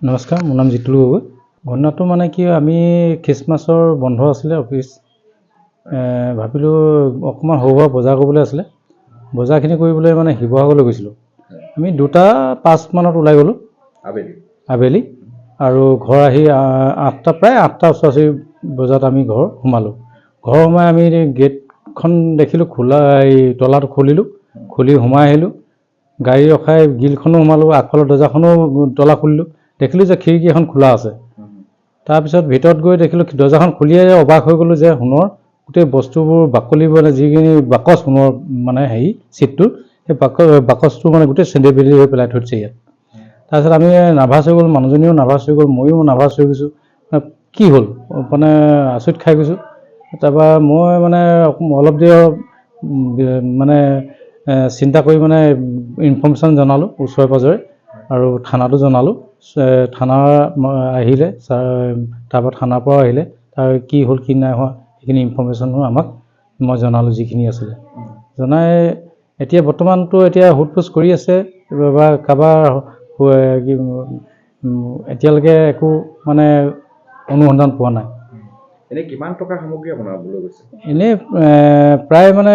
নমস্কাৰ, মোৰ নাম জিতুল গগৈ। ঘটনাটো মানে কি আমি খ্ৰীষ্টমাছৰ বন্ধ আছিলে অফিচ, ভাবিলোঁ অকণমান সৰু সুৰা বজাৰ কৰিবলৈ আছিলে। বজাৰখিনি কৰিবলৈ মানে শিৱসাগৰলৈ গৈছিলোঁ। আমি 2:05 মানত ওলাই গ'লোঁ আবেলি, আৰু ঘৰ আহি প্ৰায় 8টা ওচৰা-ওচৰি বজাত আমি ঘৰ সোমালোঁ। ঘৰ সোমাই আমি গেটখন দেখিলোঁ খোলা, তলাটো খুলিলোঁ, খুলি সোমাই আহিলোঁ। গাড়ী ৰখাই গ্ৰিলখনো সোমালোঁ, আগফালৰ দৰ্জাখনো তলা খুলিলোঁ, দেখিলোঁ যে খিৰিকী এখন খোলা আছে। তাৰপিছত ভিতৰত গৈ দেখিলোঁ দৰ্জাখন খুলিয়ে অবাক হৈ গ'লোঁ যে সোণৰ গোটেই বস্তুবোৰ বাকলি, মানে যিখিনি বাকচ সোণৰ মানে চিটটোৰ, সেই বাকচটো মানে গোটেই চেণ্ডেল বেলি হৈ পেলাই থৈ দিছে ইয়াত। তাৰপিছত আমি নাৰ্ভাছ হৈ গ'ল, মানুহজনীও নাৰ্ভাছ হৈ গ'ল, ময়ো নাৰ্ভাছ হৈ গৈছোঁ। কি হ'ল মানে আচৰিত খাই গৈছোঁ। তাৰপৰা মই মানে অলপ দেৰি মানে চিন্তা কৰি মানে ইনফৰ্মেশ্যন জনালোঁ ওচৰে পাঁজৰে, আৰু থানাতো জনালোঁ। থানা আহিলে, তাৰপৰা থানাৰ পৰা আহিলে, তাৰ কি হ'ল কি নাই হোৱা সেইখিনি ইনফৰ্মেশ্যনো আমাক মই জনালোঁ যিখিনি আছিলে। জনাই এতিয়া বৰ্তমানতো সোধ পোছ কৰি আছে বা কাৰোবাৰ এতিয়ালৈকে একো মানে অনুসন্ধান পোৱা নাই। এনেই কিমান টকাৰ সামগ্ৰী আপোনাৰ লৈ গৈছে? এনেই প্ৰায় মানে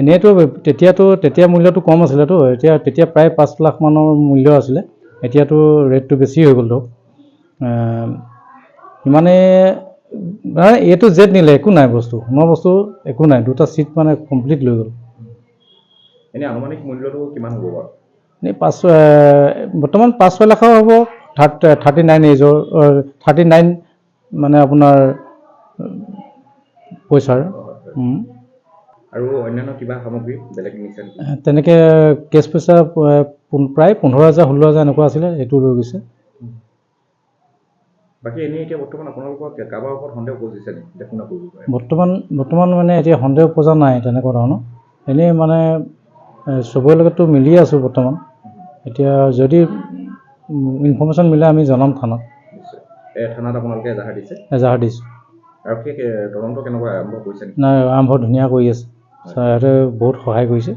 এনেইতো তেতিয়া মূল্যটো কম আছিলেতো, তেতিয়া প্ৰায় 5 লাখ মানৰ মূল্য আছিলে। এতিয়াতো ৰেটটো বেছি হৈ গ'ল ধৰক। মানে এইটো জেট নিলে, একো নাই বস্তু, সোণৰ বস্তু একো নাই। 2টা চিট মানে কমপ্লিট লৈ গ'ল। এনেই আনুমানিক মূল্যটো কিমান হ'ব বাৰু? এনেই বৰ্তমান 5-6 লাখৰ হ'ব। 39 এজৰ 39 মানে আপোনাৰ পইচাৰ। আৰু অন্যান্য কিবা সামগ্ৰী বেলেগ নিছে নেকি? তেনেকৈ কেছ পইচা প্ৰায় 15,000 16,000 এনেকুৱা আছিলে, সেইটো লৈ গৈছে। বাকী এনেই এতিয়া বৰ্তমান আপোনালোকৰ কাৰোবাৰ ওপৰত সন্দেহ কৰিছে নেকি? দেখুনা কৰিব পাৰে বৰ্তমান মানে এতিয়া সন্দেহ উপজা নাই তেনেকুৱা ধৰণৰ। এনেই মানে চবৰে লগততো মিলিয়ে আছোঁ বৰ্তমান। এতিয়া যদি ইনফৰ্মেশ্যন মিলে আমি জনাম থানাত। থানাত আপোনালোকে এজাহাৰ দিছে? এজাহাৰ দিছোঁ। আৰু সেই তদন্ত কেনেকুৱা আৰম্ভ কৰিছে নেকি? নাই, আৰম্ভ ধুনীয়া কৰি আছে। ছাৰহঁতে বহুত সহায় কৰিছে।